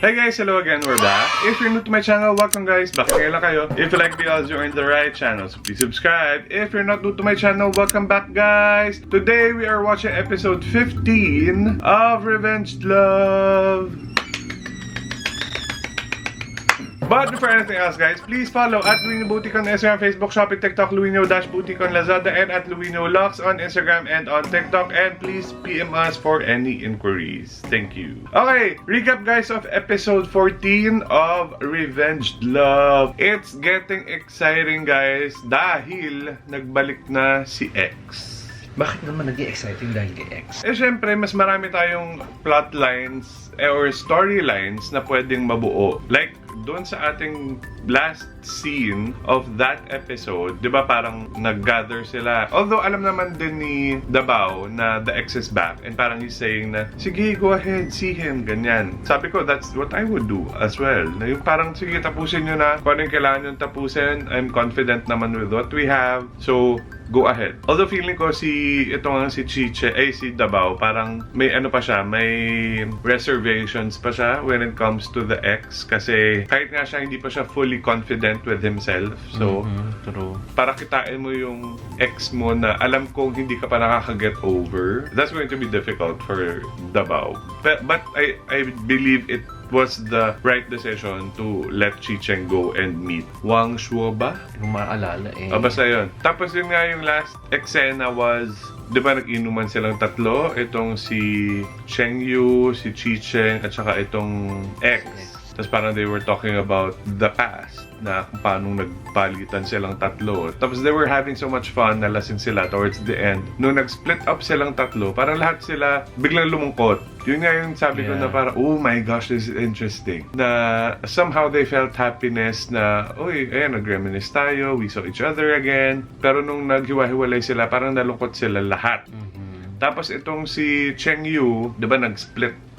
Hey guys, hello again, we're back. If you're new to my channel, welcome guys, back again lang kayo. If you like the videos, you're in the right channel, so please subscribe. If you're not new to my channel, welcome back guys. Today we are watching episode 15 of Revenged Love. But before anything else guys, please follow at Luino Boutique on Instagram, Facebook, Shopee, TikTok, Luino-Boutique on Lazada, and at Luino Lux on Instagram and on TikTok. And please PM us for any inquiries. Thank you. Okay, recap guys of episode 14 of Revenged Love. It's getting exciting guys dahil nagbalik na si X. Bakit naman naging exciting dahil kay X? Syempre, mas marami tayong plotlines or storylines na pwedeng mabuo. Like, doon sa ating last scene of that episode, di ba parang nag-gather sila. Although, alam naman din ni Dabao na the ex is back. And parang he's saying na, sige, go ahead, see him, ganyan. Sabi ko, that's what I would do as well. Na yung parang, sige, tapusin nyo na. Kung ano yung kailangan nyo tapusin, I'm confident naman with what we have. So, go ahead. Although feeling ko si Chiche, si Dabao, parang may ano pa siya, may reservations pa siya when it comes to the ex. Kasi kahit nga siya hindi pa siya fully confident with himself. So, true. para kitain mo yung ex mo na alam kong hindi ka pa nakaka-get over, that's going to be difficult for Dabao. But I believe it was the right decision to let Chicheng go and meet Wang Shuo ba? Kung maalala eh. Basta yun. Tapos yun nga yung last eksena was, di ba nag-inuman silang tatlo? Itong si Cheng Yu, si Chicheng, at saka itong ex. Tapos parang they were talking about the past na kung paano nagpalitan silang tatlo. Tapos they were having so much fun na lasing sila towards the end. Nung nag-split up silang tatlo, parang lahat sila biglang lumungkot. Yun nga yung sabi ko na parang, oh my gosh, this is interesting. Na somehow they felt happiness na, uy, ayan, nag-reminisce tayo, we saw each other again. Pero nung naghiwa-hiwalay sila, parang nalungkot sila lahat. Tapos itong si Cheng Yu, di ba nag-split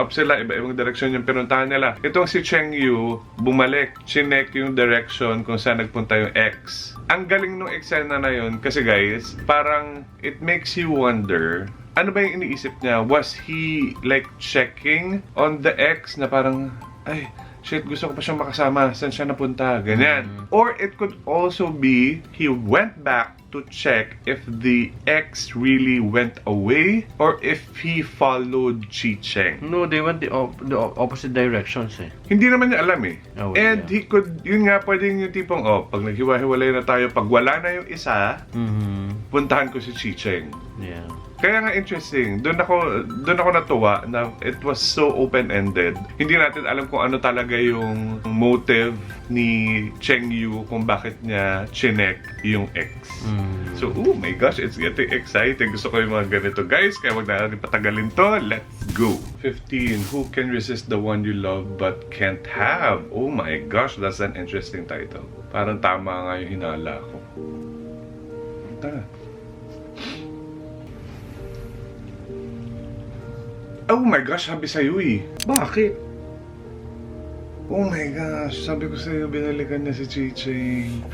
up sila, iba-ibang direksyon yung pinuntahan nila. Itong si Cheng Yu, bumalik, chinek yung direction kung saan nagpunta yung ex. Ang galing nung eksena na yun kasi guys, parang it makes you wonder, ano ba yung iniisip niya? Was he like checking on the ex na parang, ay, shit, gusto ko pa siyang makasama, saan siya napunta, ganyan. Or it could also be, he went back to check if the ex really went away or if he followed Chicheng. No, they went the opposite directions eh. Hindi naman niya alam eh. Oh, And yeah. he could, yun nga, pwedeng yung tipong, pag naghiwa-hiwalay na tayo, pag wala na yung isa, puntahan ko si Chicheng. Yeah. Kaya nga interesting. Doon ako natuwa na it was so open-ended. Hindi natin alam kung ano talaga yung motive ni Cheng Yu kung bakit niya chinek yung ex. So, oh my gosh, it's getting exciting. Gusto ko yung mga ganito, guys. Kaya wag na natin patagalin to. Let's go. 15. Who can resist the one you love but can't have? Oh my gosh, that's an interesting title. Parang tama nga yung hinala ko. Tara. Oh my gosh, sabi sa'yo eh. Bakit? Oh my gosh, sabi ko sa'yo, binalikan niya si Chicheng.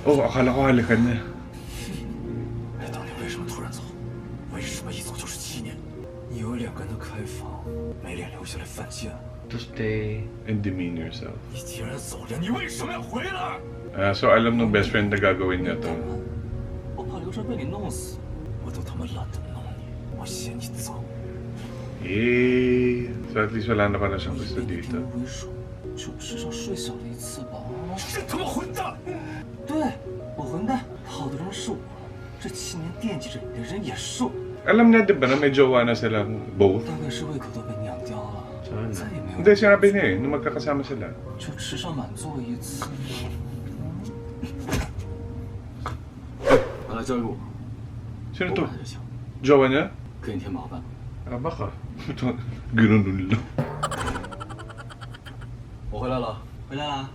Oh, akala ko halikan niya. 当年为什么突然走？为什么一走就是7年？你有脸跟他开房，没脸留下来犯贱。 To stay. And demean yourself. 你既然走着，你为什么要回来？ So alam ng best friend na gagawin niya to. 我怕留着被你弄死，我都他妈懒得弄你，我嫌你脏。 Eh, so at least wala na pa na siyang gusto 你 dito. 为首，就至少睡小了一次吧。真他妈混蛋！对，我混蛋，跑的人是我，这7年惦记着你的人也是我。 Alam niya, di ba, na may jowa na silang both? 大概是胃口都被酿掉了，再也没有。 Hindi, sinabi niya eh, nung magkakasama sila. 就吃上满座一次。我来教育我， Sino 我 to? 本来就行， Jowa niya? 给你添麻烦。 Baka. Ito, ganun nun lang. 我回来了，回来啦。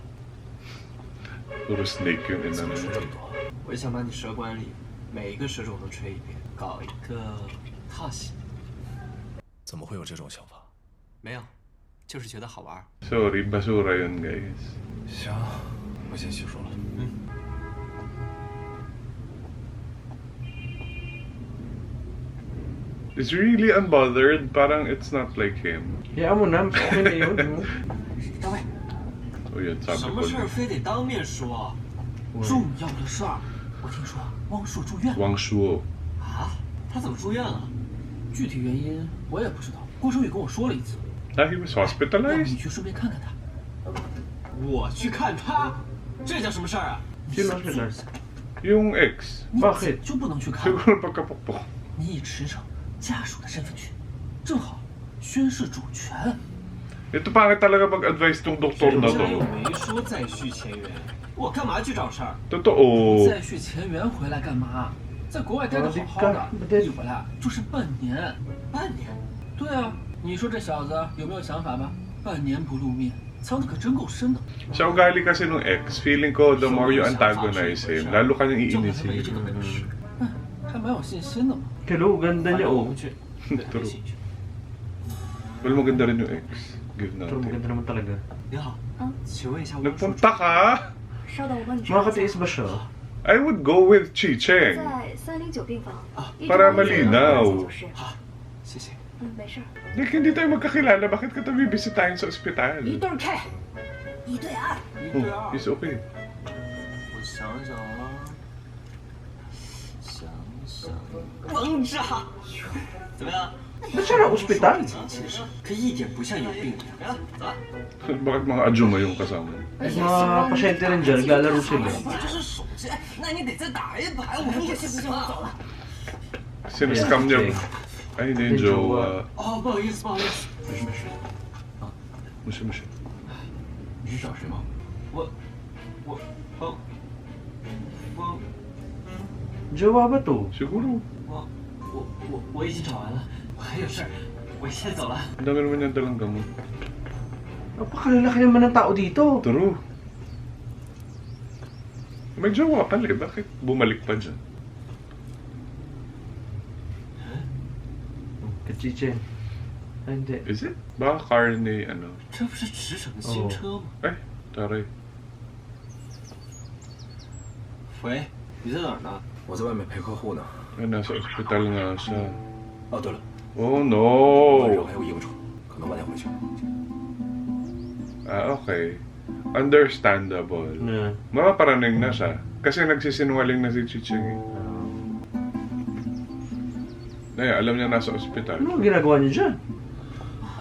Puro snake yun, 怎 ina 么说 nun. 这么多？我想把你蛇管里每一个蛇种都吹一遍，搞一个套系。怎么会有这种想法？没有，就是觉得好玩。 Sorry, basura yun guys. 行，我先洗漱了。is really unbothered. Parang it's not like him. Hayaan mo na, okay na yun. 大卫， Oh, yun, sabi 什 ko 么事儿 na. 非得当面说？重要的事儿，我听说汪硕住院 Wang Shuo. 啊？他怎么住院了？具体原因我也不知道。郭守宇跟我说了一次， Ah, he was 要不你 hospitalized? 去顺便看看他。我去看他，这叫什么事儿啊？ Sino sila? Yung ex. 你 Bakit? 就不能去看吗？ Siguro pagkapokpok. 你以驰骋家属的身份去，正好宣誓主权。 Ito pangit talaga mag-advise tong doktor na 人家又 to. 没说再续前缘，我干嘛去找事儿？ Totoo. 再续前缘回来干嘛？在国外待得好好的，一回来就是半年。半年？对啊，你说这小子有没有想法吧？半年不露面，藏得可真够深的。 Sa ugali kasi nung ex, feeling ko the more you antagonize him, lalo ka niyang 就怕他没 iinisin. 这个本事。还蛮有信心的嘛。 Hello, ganda 反 niya 正我 oh. 们去， True. Well, maganda rin yung ex. Give Pero maganda natin. naman talaga. 您好，请问一下， Nagpunta ka? 稍等，我帮你查一下。 Makakatiis ba siya? I would go with Chi Cheng. 在309病房。 Para malinaw. 好，谢谢。没事儿。 Like, hindi tayo magkakilala. Bakit ka tayo bibisitahin sa ospital? 1对 K，1对2。 Oh, he's okay. 我想想啊，想想，王炸，怎么样？ Ba't siya na ospital? 其实可一点不像有病一样。走了。 Bakit mga ajuma yung kasama? Mga pasyente rin dyan, naglalaro sila. 这是手机，那你得再打一排。我们也不行，我走了。 Sinascam niya. Ay, hindi, jowa. 哦，不好意思，不好意思。没事没事。 Musi. 你是找谁吗？我 Jowa ba to? Siguro. 我已经找完了，我还有事儿，我先走了。 Ang dami naman yung dalang gamot. Napakalalaki naman ng tao dito. True. May jowa pala eh. Bakit bumalik pa dyan? Kachichen. Ay, hindi. Is it? Baka car ni ano? 这不是驰骋的新车吗？ Ay, taray. 喂，你在哪儿呢？我在外面陪客户呢。 Ay, nasa ospital nga siya. 哦，对了， Oh 晚上 no! 还有应酬，可能晚点回去。 Ah, okay. Understandable. Na. Mapaparaning na siya. Kasi nagsisinungaling na si Chicheng eh. Ay, alam niya nasa ospital. Ano ang ginagawa niya dyan?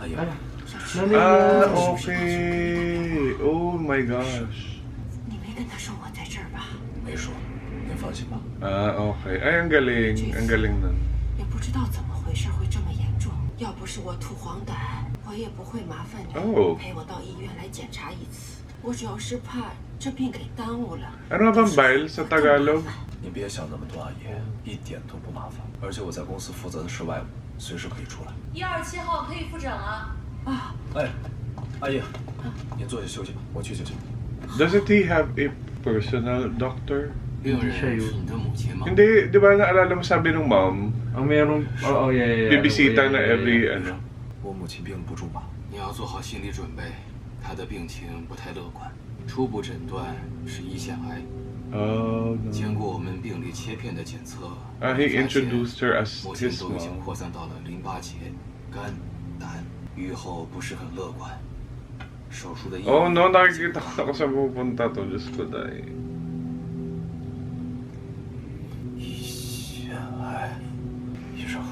哎呀 Ay,，nanay Ah, niya. okay. Oh my gosh. 你没跟他说我在这儿吧？没说，您放心吧。 Ah, okay. Ay, ang galing. Ang galing nun. 也不知道怎么回事会这么严重。要不是我吐黄疸，我也不会麻烦你哦陪我到医院来检查一次。我主要是怕这病给耽误了。 Ano bang bile sa Tagalog? 您别想那么多，阿姨，一点都不麻烦。而且我在公司负责的是外务，随时可以出来。 127号可以复诊了。哎，阿姨，您坐下休息吧，我去就行。 Doesn't he have a personal doctor? 病人是你的母亲吗？ Hindi, di ba naalala mo sabi ng mom, Ang merong... Oo, yeah. bibisita na Yeah. every ano. 我母亲病不重吧？你要做好心理准备，她的病情不太乐观，初步诊断是胰腺癌。 Oh, 经 no. 过我们病理切片的检测， Ah, he 发现 introduced her as 目前 his 都已经 mom. 扩散到了淋巴结、肝、胆，预后不是很乐观。手术的意义 Oh no, nakikita ko sa pupunta to. Diyos ko dahil. 胰腺癌，医生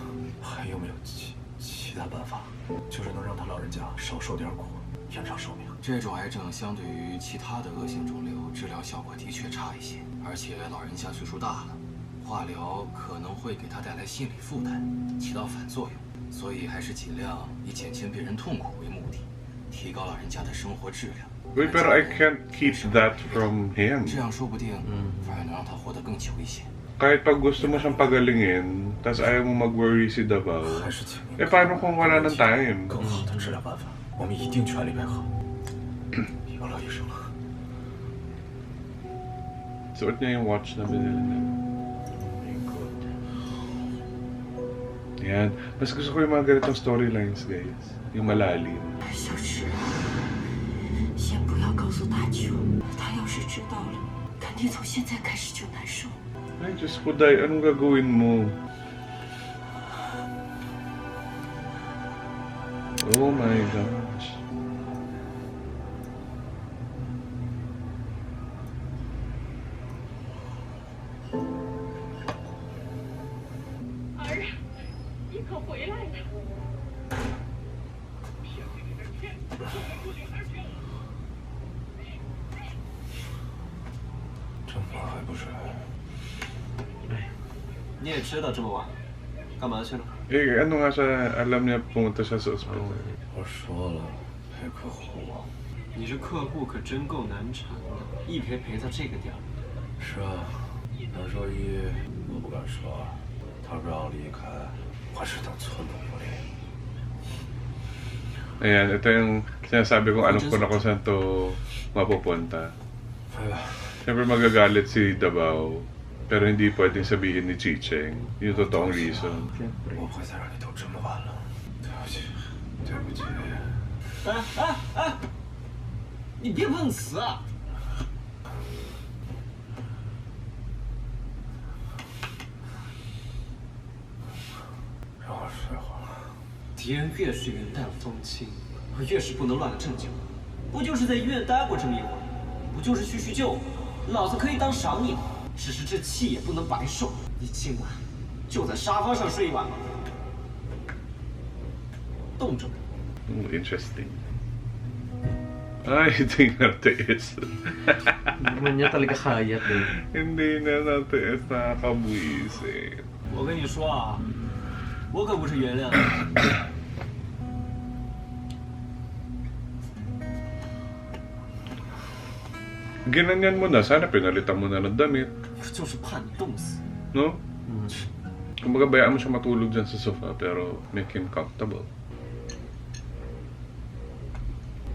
还有没有其他办法？就是能让他老人家少受点苦，延长寿命。这种癌症相对于其他的恶性肿瘤，治疗效果的确差一些，而且老人家岁数大了，化疗可能会给他带来心理负担，起到反作用。所以还是尽量以减轻病人痛苦为目的，提高老人家的生活质量。 Wait, pero I can't keep that from him. 这样说不定反而能让他活得更久一些。 Kahit pag gusto mo siyang pagalingin, tas ayaw mo mag-worry si Davao, 还是请您 eh paano kung wala ng time? 更好的治疗办法，我们一定全力配合。有劳医生了。 Suot niya yung watch na binili niya. Yan. Mas gusto ko yung mga ganitong storylines, guys. Yung malalim. 小池，先不要告诉大舅，他要是知道了，肯定从现在开始就难受。 Ay, Diyos ko, Day. Anong gagawin mo? Oh my gosh.这么晚还不睡？ 你也知道这么晚，干嘛去了？ Eh, ano nga siya, alam niya pumunta siya sa ospital. 我说了，陪客户。你这客户可真够难缠的，一陪陪到这个点儿。是啊，他说一，我不敢说，他不让离开，我只能寸步不离。 Ayan, ito yung sinasabi kong alam ko na kung saan to mapupunta. 哎呀， Siyempre magagalit si Davao, pero hindi pwedeng sabihin ni Chicheng yung totoong reason. 我不会再让你等这么晚了。对不起，对不起。你别碰瓷啊！让我睡会儿。敌人越是云淡风轻，我越是不能乱了阵脚。不就是在医院待过这么一会儿，不就是叙叙旧，老子可以当赏你。只是这气也不能白受。你今晚就在沙发上睡一晚吧，冻着。 Interesting. Ay, hindi na natiis. Hindi man niya talaga kaya, eh. Hindi na natiis, nakakabuisit. 我跟你说啊，我可不是原谅你。 Ginanyan mo na, sana pinalitan mo na ng damit, 就是怕你冻死。 no? Kumbaga bayaan mo siya matulog dyan sa sofa, pero make him comfortable.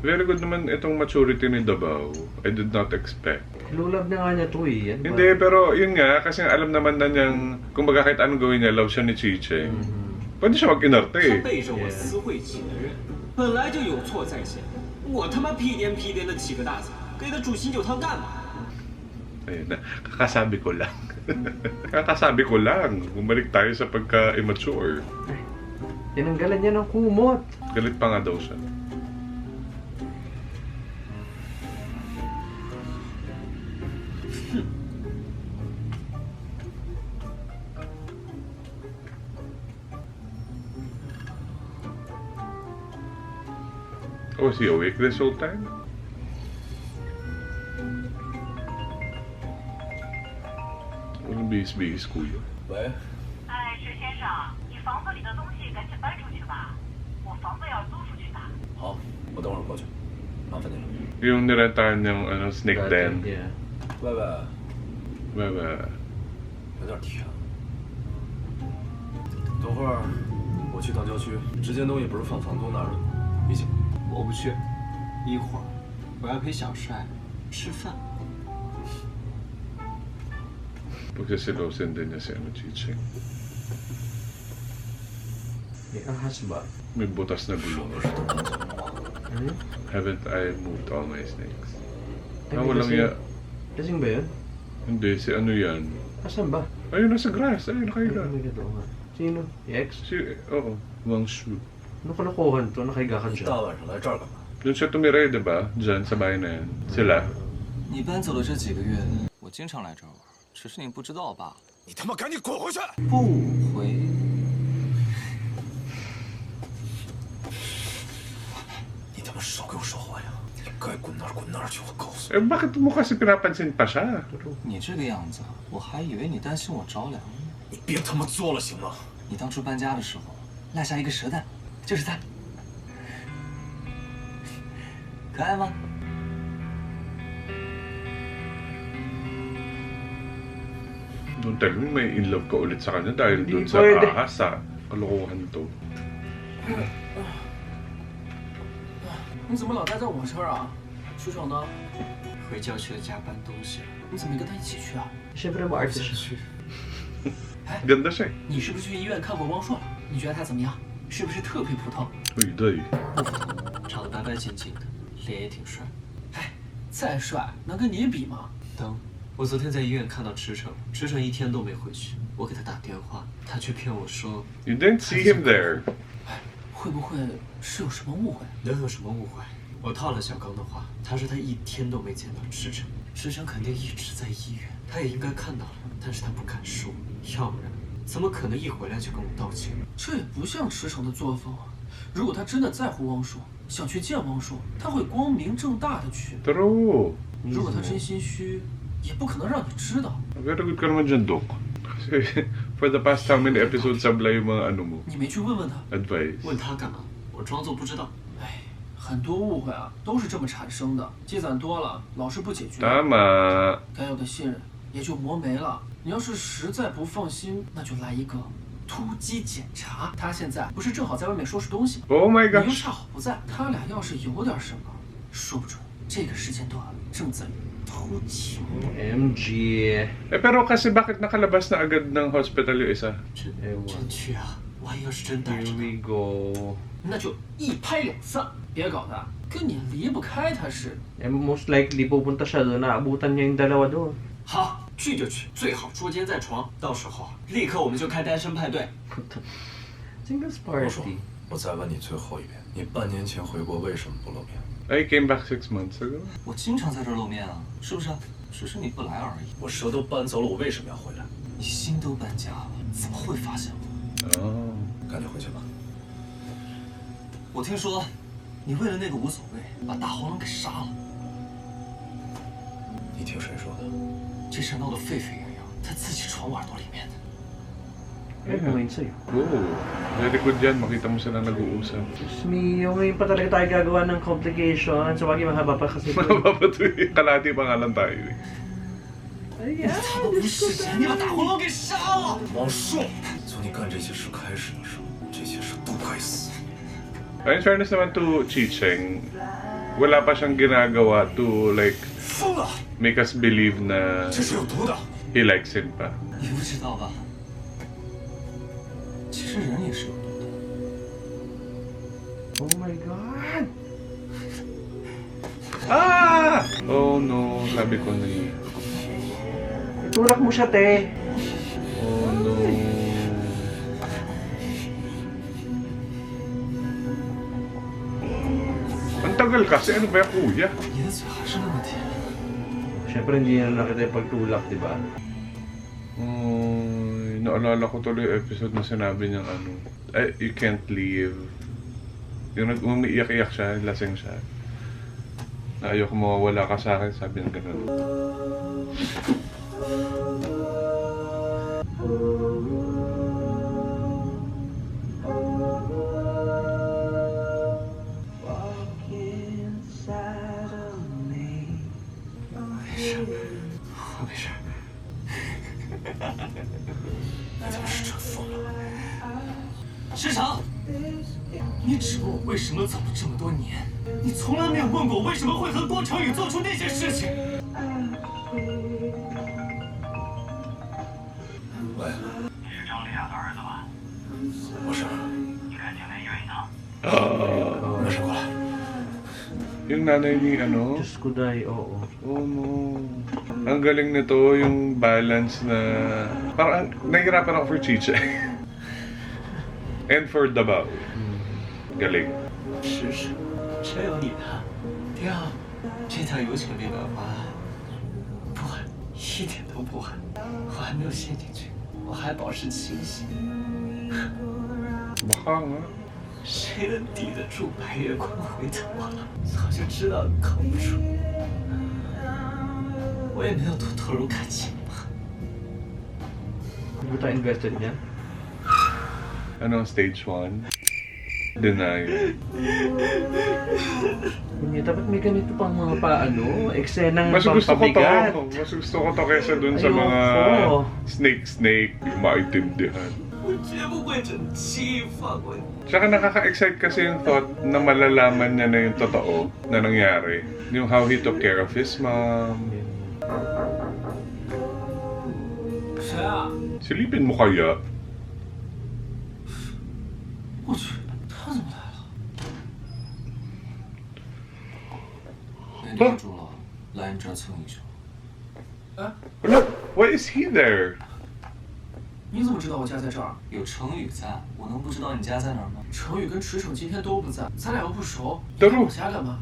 Very good naman itong maturity ni Davao. I did not expect. Lulab na nga niya to eh. Ano ba? Hindi, pero yun nga, kasi alam naman na niyang, kumbaga kahit anong gawin niya, love siya ni Chicheng. Pwede siya mag-inarte 他 eh. 背着我私会起的人，本来就有错在先，我他妈屁颠屁颠的起个大早，给他煮醒酒汤干嘛？ Ayun na, kakasabi ko lang. Kakasabi ko lang. Bumalik tayo sa pagka-immature. Tinanggalan niya ng kumot. Galit pa nga daw siya. Oh, is he awake this whole time? Walang bihis-bihis, kuya. 喂，哎，石先生，你房子里的东西赶紧搬出去吧，我房子要租出去的。好，我等会儿过去，麻烦你了。 Yung nirentahan niyang ano, snake den. Yeah. 喂喂， Baba. 有点甜。等会儿我去当郊区，这间东西不是放房东那儿的，一起。我不去，一会儿我要陪小帅吃饭。 Pagsisilosin din niya si ano, Chicheng. May ahas ba? May butas na gulong. Ano yun? Haven't I moved all my snakes? Ay, Ah, may walang lasing. ya. Lasing ba yun? Hindi, si ano yan? Asan ba? Ayun, nasa grass. Ayun, Ay, nakahiga. oh my God, oo nga. Sino? Ex? Oo, Wang Shu. Ano kalokohan to? Nakahiga ka dyan. 大晚上来这儿干嘛？ Doon siya tumira, di ba? Diyan, sa bahay na yan. Sila. 你搬走的这几个月，我经常来这儿玩，只是你不知道罢了。你他妈赶紧滚回去！不回。你他妈少给我说话呀！你该滚哪儿滚哪儿去！我告诉 Eh, bakit mo kasi pinapansin pa siya? 你这个样子，我还以为你担心我着凉呢。你，你别他妈作了行吗？你当初搬家的时候落下一个蛇蛋，就是他，可爱吗？ Don't tell me may in love ka ulit sa kanya dahil Hindi doon sa pwede. ahas ha. Kalokohan to. 你怎么老待在我这儿啊？徐总呢？回郊区的家搬东西了。你怎么没跟他一起去啊？ Siyempre maarte siya. Ganda siya eh. 你是不是去医院看过汪硕了？你觉得他怎么样？是不是特别普通？ Uy, day. 长得白白净净的，脸也挺帅。哎，再帅能跟你比吗？等，我昨天在医院看到驰骋，驰骋一天都没回去。我给他打电话，他却骗我说 You didn't see him there. 会不会是有什么误会？能有什么误会？我套了小刚的话，他说他一天都没见到池晨，池晨肯定一直在医院，他也应该看到了，但是他不敢说，要不然怎么可能一回来就跟我道歉？这也不像池诚的作风啊！如果他真的在乎汪硕，想去见汪硕，他会光明正大的去。 True. 如果他真心虚，也不可能让你知道。 Very good ka naman dyan, Dok. Kasi for the past how many episodes sablay yung mga ano mo, 你没去问问他？ advice. 问他干嘛？我装作不知道。哎，很多误会啊，都是这么产生的。积攒多了，老是不解决， Tama. 该有的信任也就磨没了。你要是实在不放心，那就来一个突击检查。他现在不是正好在外面收拾东西吗？ Oh my 你又 gosh. 恰好不在，他俩要是有点什么，说不准这个时间段正在偷情。 MG. Eh pero kasi bakit nakalabas na agad ng hospital yung isa? 真去啊！万一要是真带 Here 着呢？ we go. 那就一拍两散，别搞他，跟你离不开他似的。 Eh, most likely pupunta siya doon. Naabutan niya yung dalawa doon. 好，去就去，最好捉奸在床，到时候立刻我们就开单身派对。 Singles 我说 party.，我再问你最后一遍，你半年前回国为什么不露面？ I came back 6 months ago. 我经常在这儿露面啊，是不是？只是你不来而已。我蛇都搬走了，我为什么要回来？你心都搬家了，怎么会发现我？ Oh. 赶紧回去吧。我听说，你为了那个无所谓，把大黄龙给杀了，你听谁说的？这事闹得沸沸扬扬，他自己闯我耳朵里面的。 Eh, gawin sa'yo. Oh. Very good yan. Makita mo sila nag-uusap. Diyos mio, ngayon pa talaga tayo gagawa ng complication. So, wag yung mahaba pa kasi. Mapapatuloy. Kalati pa nga lang tayo eh. Ayan, 他们不 Diyos ko 是人，你把大黄龙给杀了！王硕，从你干这些事开始的时候，这些事都该死。 In fairness naman to Chicheng, wala pa siyang ginagawa to like 疯了， make us believe na 这是有毒的。 he likes him pa. 你不知道吧？其实人也是有毒的。 Oh my God! Ah! Oh no, sabi ko na eh. Itulak mo siya, te. Oh no. Ang tagal kasi, ano ba yan, kuya? 你的嘴还是那么甜。 Siyempre, hindi na nakita yung pagtulak, di ba? Naalala ko tuloy yung episode na sinabi niyang ano, you can't leave. Yung umiiyak-iyak siya, lasing siya. Na ayoko mawawala ka sa akin, sabi niya ganun. Inside of me. 我没事。你他妈是真疯了！石成，你只问我为什么走了这么多年，你从来没有问过我为什么会和郭成宇做出那些事情。喂，你是张丽亚的儿子吧？我是，你赶紧来医院一趟。没事过来。 Yung nanay ni ano, Diyos ko, day, oo. oh no. Ang galing nito, yung balance na, parang nahihirapan ako for Chiche. And for Davao. Galing. 是是，只有你的。爹啊，这条有请这个晚安，不晚，一点都不晚。我还没有陷进去，我还保持清醒。 Baka nga. 谁能抵得住白月光回头啊？早就知道扛不住，我也没有多投入感情嘛。 Hindi tayo invested niyan. Ano, stage 1? Denial. Hindi, dapat may ganito pang mga paano, eksenang Mas gusto ko to. pampabigat. Mas gusto ko to kesa dun sa mga Ayoko. snake, yung maintindihan. 我绝不会真欺放过你。 Tsaka nakaka-excite kasi yung thought na malalaman niya na yung totoo na nangyari. Yung how he took care of his mom. 谁啊？ Silipin mo kaya? 我去，他怎么来了？那店住了，来你这儿蹭一宿。 Wala, why is he there? 你怎么知道我家在这儿？有程宇在，我能不知道你家在哪儿吗？程宇跟池骋今天都不在，咱俩又不熟，都是你来我家干嘛？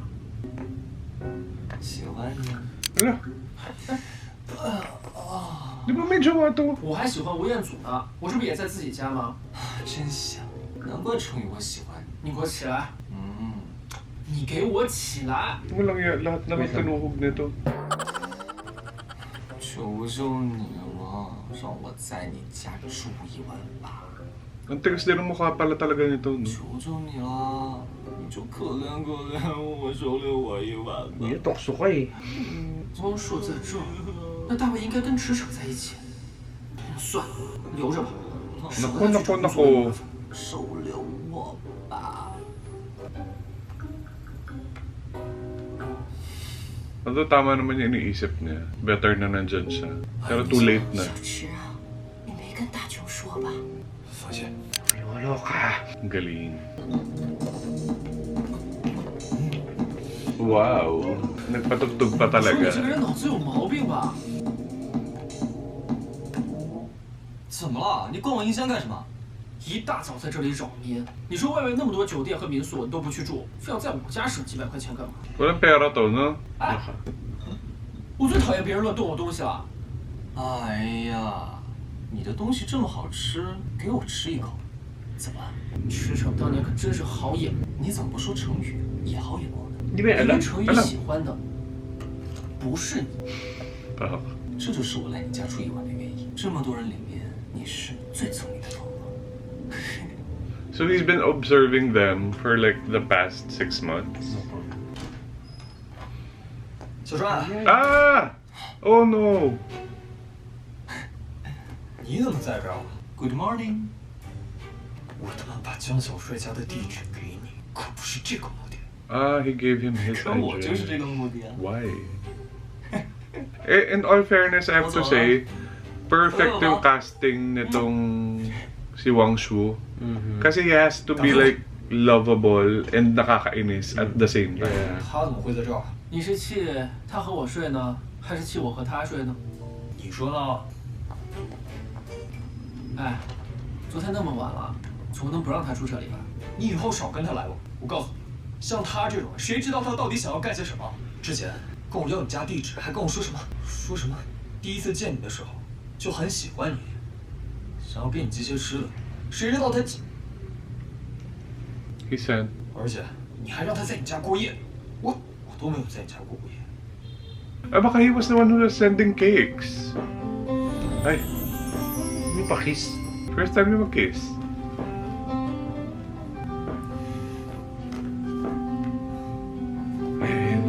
喜欢你啊。 Ala. Di ba may jowa to? 我还喜欢吴彦祖呢，我这不也在自己家吗？真香，难怪程宇会喜欢你。你给我起来！嗯，你给我起来！ Walang ya, lahat na may tinuhog nito. 求求你了，让我在你家住一晚吧。 Ang tigas din ng mukha pala talaga nito, no? 求求你了，你就可怜可怜我，收留我一晚吧。 Iya, tokso ka eh. 汪硕在这儿，那大卫应该跟池骋在一起。算了，留着吧。 Naku, naku, naku. 收留我吧。 Although tama naman yung iniisip niya. Better na nandyan siya. Pero too late na. 小池啊，你没跟大琼说吧？放心， Maniwala ka. Ang galing. Wow. Nagpatugtog pa 我说你 talaga. 这个人脑子有毛病吧？怎么了？你灌我音箱干什么？一大早在这里扰民，你说外面那么多酒店和民宿你都不去住，非要在我家省几百块钱干嘛？ Walang pera to, no? 哎，我最讨厌别人乱动我东西了。哎呀，你的东西这么好吃，给我吃一口。怎么？池骋当年可真是好眼，你怎么不说程宇也好眼光呢？ Di ba 因为 alam? 程宇 Alam. 喜欢的不是你。 Ah. 这就是我来你家住一晚的原因。这么多人里面，你是最聪明的头脑。 So he's been observing them for like the past 6 months. 小帅， Ah! Oh no! 你怎么在这儿了？ Good morning。我他妈把江小帅家的地址给你，可不是这个目的。 Ah, he gave him his 可我就是 address. 这个目的啊。 Why? In all fairness, I have to say, perfect yung casting nitong si Wang Shu. Kasi he has to be like lovable and nakakainis at the same time. 他怎么会在这儿？你是气他和我睡呢，还是气我和他睡呢？你说呢？哎，昨天那么晚了，总不能不让他住这里吧？你以后少跟他来往。我告诉你，像他这种，谁知道他到底想要干些什么？之前跟我要你家地址，还跟我说什么？第一次见你的时候就很喜欢你，想要给你寄些吃的。谁知道他， He said, 而且你还让他在你家过夜，我都没有在你家过夜。 ah, baka he was the one who was sending cakes. Ay, Hindi pa kiss. first time niya mag-kiss. Ayun.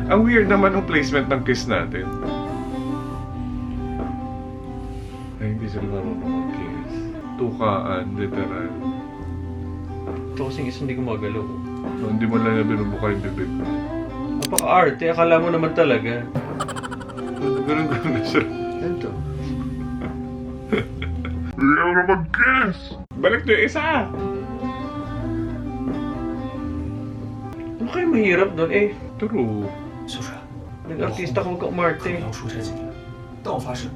Ang weird naman ng placement ng kiss natin. Ay, hindi sila marunong mag-kiss. Tukaan, literal. Ito kasing isa hindi ko magalaw. So, hindi mo lang na binubuka yung bibig. Napaka-arte, akala mo naman talaga. Ganun na siya. Ano to? Ayaw na mag-kiss! Balik to yung isa! Ano kayo mahirap doon eh? True. 小帅， Nag-artista ka, huwag ka 可 umarte. 能要出差几天，但我发誓，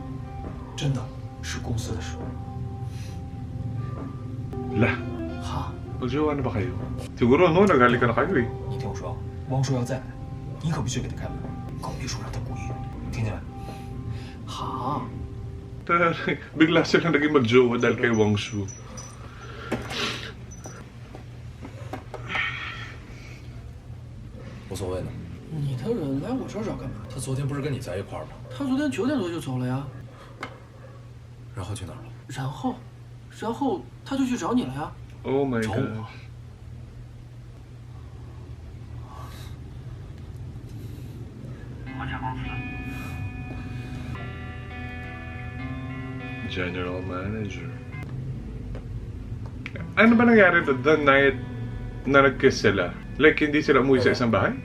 真的是公司的事。 La, 好， magjowa na ba kayo? Siguro no, naghalik ka na kayo eh. 你听我说，汪叔要再来，你可必须给他开门，更别说让他过夜，听见没？好， Bigla silang naging magjowa dahil kay Wang Shu. 无所谓的。你的人来我这儿找干嘛？他昨天不是跟你在一块儿吗？他昨天9点多就走了呀。然后去哪儿了？然后他就去找你了呀。 Oh my 找 god. 我。 国家公司。 General Manager. Ano ba nangyari the night na nag-kiss sila? Like, hindi sila umuwi sa isang bahay?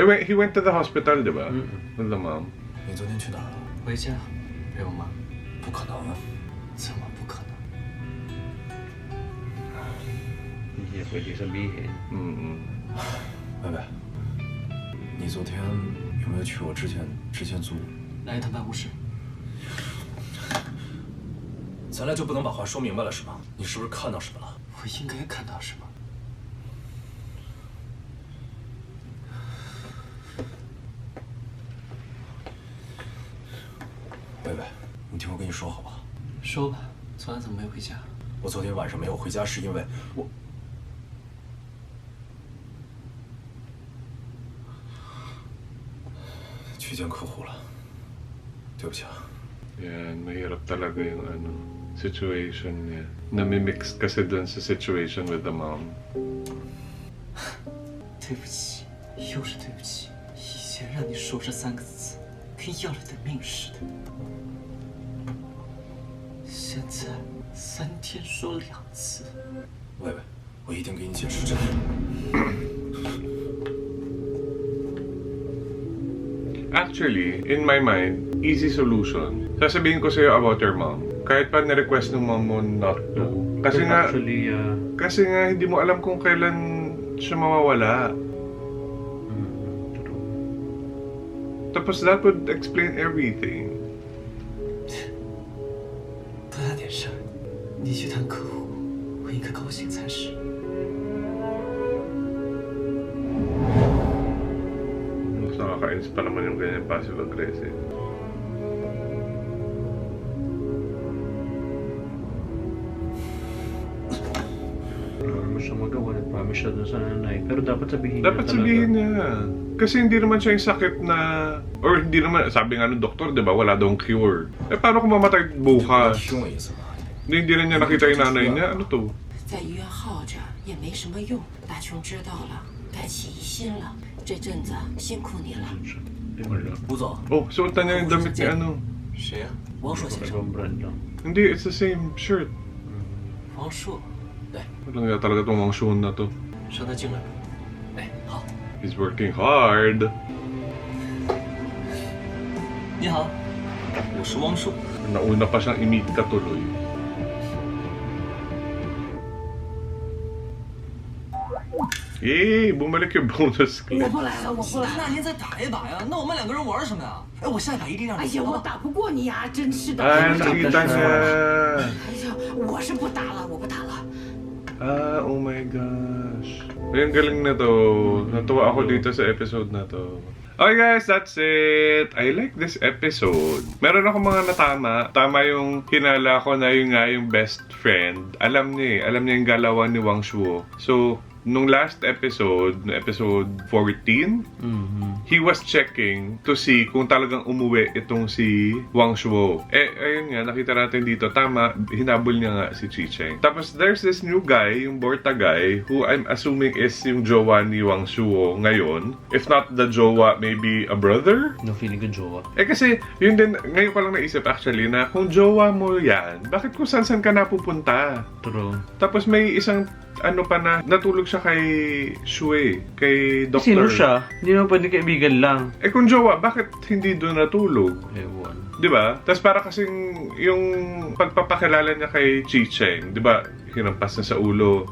He went to the hospital, di ba? With the mom. 你昨天去哪儿了？回家陪我妈。不可能啊！怎么不可能？ Hindi niya pwede sabihin. Mm-mm. 贝贝，你昨天有没有去我之前租？来一趟办公室。咱俩就不能把话说明白了是吗？你是不是看到什么了？我应该看到什么？薇薇，你听我跟你说好不好？说吧，昨晚怎么没回家？我昨天晚上没有回家，是因为我。去见客户了，对不起啊。 Yan, mahirap talaga yung situation niya. Nami-mix kasi dun sa situation with the mom. 对不起，又是对不起。以前让你说这3个字，跟要了你的命似的。现在3天说2次。薇薇，我一定给你解释真的。 Actually, in my mind, easy solution. Sasabihin ko sa'yo about your mom. Kahit pa na-request ng mom mo not to. Kasi nga, Actually, kasi nga hindi mo alam kung kailan siya mawawala. Tapos that would explain everything. 多大点事儿，你去谈客户，我应该高兴才是。 Mas nakakainis pa naman yung ganyan passive-aggressive. wala naman siya magawa. Nag-promise siya dun sa nanay. Pero dapat sabihin Dapat niya sabihin talaga. niya. Kasi hindi naman siya yung sakit na... Or hindi naman, sabi nga ng doktor, di ba, wala daw cure. Eh, paano kung mamatay bukas? 听我意思吧。 Hindi rin niya nakita yung nanay niya. Ano to? 在医院耗着也没什么用。大琼知道了，该起疑心了。这阵子辛苦你了。 吴总， Oh, suotan niya yung damit ni ano. 谁呀、王硕先生， Ibang brand lang. Hindi, it's the same shirt. 王硕， Walang nga talaga itong mga shoon na to. 让他进来。哎，好， He's working hard. 你好，我是汪硕。 Nauna pa siyang i-meet ka tuloy. Yay! Bumalik yung bonus ko. 我不来了，我不来了。那您再打一把呀？那我们2个人玩什么呀？哎，我下一把一定让你赢。哎呀，我打不过你呀，真是的。 Ay, nakita niya. 哎呀，我是不打了，我不打了。 Ah, oh my gosh. Ay, ang galing na to. Natuwa ako dito sa episode na to. Okay guys, that's it. I like this episode. Meron ako mga natama. Tama yung hinala ko na yun nga yung best friend. Alam niya eh. Alam niya yung galawan ni Wang Shuo. So, nung last episode, no episode 14, he was checking to see kung talagang umuwi itong si Wang Shuo. Eh, ayun nga, nakita natin dito, tama, hinabol niya nga si Chicheng. Tapos there's this new guy, yung Borta guy, who I'm assuming is yung jowa ni Wang Shuo ngayon. If not the jowa, maybe a brother? No feeling ko jowa. Eh kasi, yun din, ngayon ko lang naisip actually, na kung jowa mo yan, bakit kung saan ka napupunta? True. Tapos may isang ano pa na natulog siya kay Shui, kay Doctor. Sino siya? Hindi naman pwede kaibigan lang. Eh kung jowa, bakit hindi doon natulog? Ewan. 'Di ba? Tapos para kasing yung pagpapakilala niya kay Chicheng, 'di ba? Hinampas na sa ulo.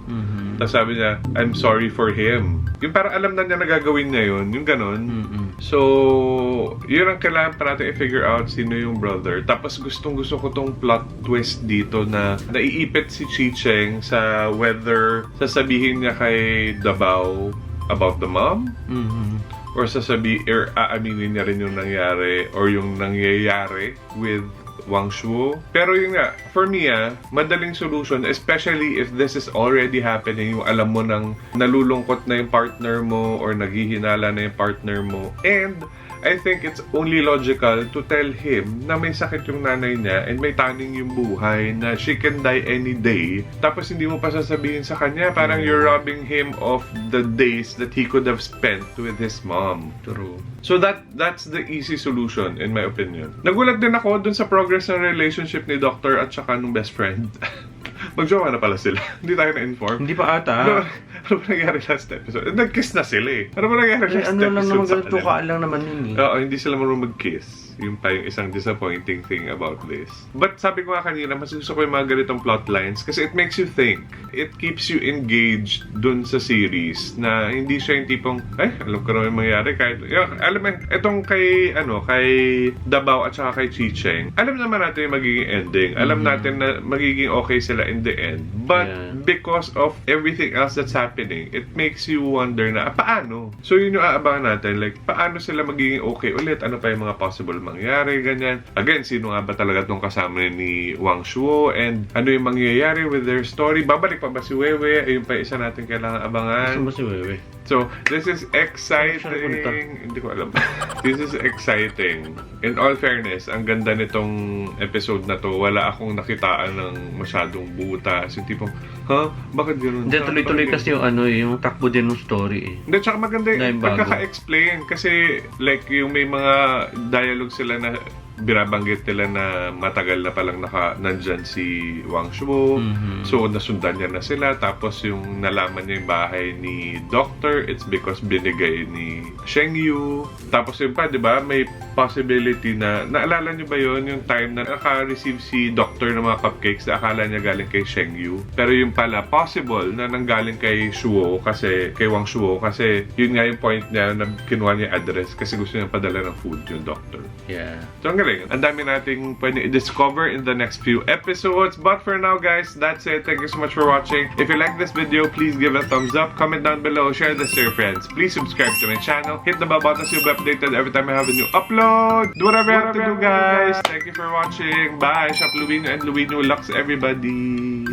Tapos sabi niya, I'm sorry for him. Yung parang alam na niya na gagawin niya yun, yung ganon. So, yun ang kailangan pa natin i-figure out sino yung brother. Tapos gustong-gusto ko tong plot twist dito na naiipit si Chicheng sa whether sasabihin niya kay Dabao about the mom or aaminin niya rin yung nangyari or yung nangyayari with Wang Shuo. Pero yun nga, for me madaling solution, especially if this is already happening, yung alam mo nang nalulungkot na yung partner mo or naghihinala na yung partner mo. And I think it's only logical to tell him na may sakit yung nanay niya and may taning yung buhay, na she can die any day. Tapos hindi mo pa sasabihin sa kanya, parang you're robbing him of the days that he could have spent with his mom. True. So that's the easy solution in my opinion. Nagulat din ako dun sa progress ng relationship ni Doctor at saka nung best friend. Magjowa na pala sila. Hindi tayo na-inform. Hindi pa ata. Ano ba nangyari last episode? Nag-kiss na sila eh. Ano ba nangyari last Ano lang naman episode sa ganito kanila? ka lang naman yun eh. Oo, hindi sila marunong mag-kiss. Yung pa yung isang disappointing thing about this. But sabi ko nga kanina, mas gusto ko yung mga ganitong plot lines kasi it makes you think. It keeps you engaged dun sa series na hindi siya yung tipong, ay, alam ko naman yung mangyayari kahit, alam mo, itong kay Dabao at saka kay Chicheng, alam naman natin yung magiging ending. Alam natin na magiging okay sila in the end. But because of everything else that's happening, it makes you wonder na, paano? So yun yung aabangan natin, like, paano sila magiging okay ulit? Ano pa yung mga possible mangyari, ganyan. Again, sino nga ba talaga itong kasama ni Wang Shuo? And ano yung mangyayari with their story? Babalik pa ba si Wewe? Ayun pa isa natin kailangan abangan. Saan ba si Wewe? So, this is exciting. Hindi ko alam. This is exciting. In all fairness, ang ganda nitong episode na to. Wala akong nakitaan ng masyadong butas. Yung tipong, bakit gano'n? Hindi, tuloy-tuloy kasi yung takbo din ng story eh. Hindi, tsaka maganda Na yung yung bago. pagkaka-explain. Kasi, like, yung may mga dialogue sila na binabanggit nila na matagal na palang nandyan si Wang Shuo. So, nasundan niya na sila. Tapos, yung nalaman niya yung bahay ni Doctor, it's because binigay ni Sheng Yu. Tapos, yun pa, di ba, may possibility na, naalala niyo ba yun, yung time na naka-receive si Doctor ng mga cupcakes na akala niya galing kay Sheng Yu. Pero yung pala, possible na nanggaling kay Shuo, kasi, kay Wang Shuo, kasi yun nga yung point niya na kinuha niya address kasi gusto niya padala ng food yung Doctor. Yeah. So, ang galing. Ang dami nating pwede i-discover in the next few episodes. But for now, guys, that's it. Thank you so much for watching. If you like this video, please give a thumbs up, comment down below, share this to your friends. Please subscribe to my channel. Hit the bell button so you'll be updated every time I have a new upload. Do whatever you have to do, guys. Thank you for watching. Bye. Shop Luino and Luino Lux, everybody.